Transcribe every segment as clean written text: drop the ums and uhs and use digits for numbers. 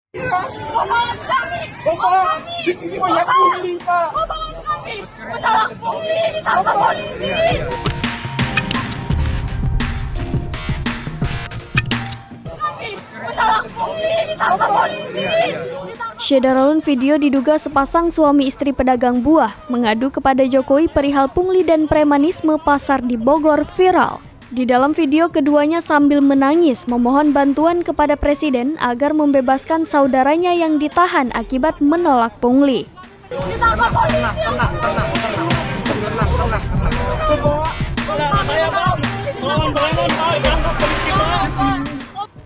Bapak kami! Bapak, di sini banyak pungli, Pak. Bapak kami! Menolak pungli ditangkap polisi! Kami menolak pungli ditangkap polisi! Syedaralun video diduga sepasang suami istri pedagang buah mengadu kepada Jokowi perihal pungli dan premanisme pasar di Bogor viral. Di dalam video, keduanya sambil menangis memohon bantuan kepada Presiden agar membebaskan saudaranya yang ditahan akibat menolak pungli. Ditangkap polisi!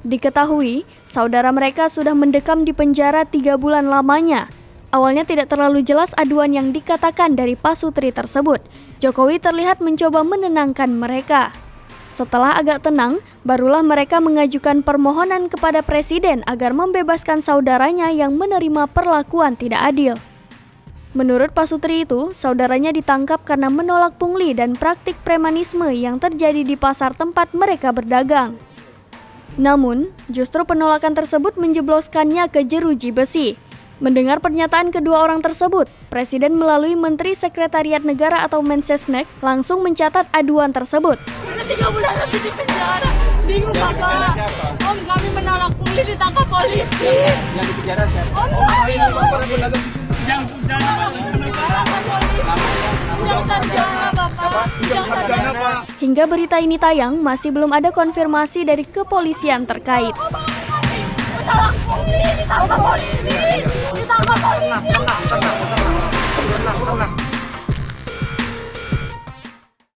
Diketahui, saudara mereka sudah mendekam di penjara 3 bulan lamanya. Awalnya tidak terlalu jelas aduan yang dikatakan dari pasutri tersebut. Jokowi terlihat mencoba menenangkan mereka. Setelah agak tenang, barulah mereka mengajukan permohonan kepada Presiden agar membebaskan saudaranya yang menerima perlakuan tidak adil. Menurut pasutri itu, saudaranya ditangkap karena menolak pungli dan praktik premanisme yang terjadi di pasar tempat mereka berdagang. Namun, justru penolakan tersebut menjebloskannya ke jeruji besi. Mendengar pernyataan kedua orang tersebut, Presiden melalui Menteri Sekretariat Negara atau Mensesnek langsung mencatat aduan tersebut. Sudah 3 bulan lebih di penjara. Bingung Bapak. Om, kami menolak pungli ditangkap polisi. Yang di penjara siapa? Om, Yang penjara yang sarjana Bapak. Yang sarjana Pak. Hingga berita ini tayang, masih belum ada konfirmasi dari kepolisian terkait. Bapak kami menolak pungli ditangkap polisi. Ditangkap polisi. tenang.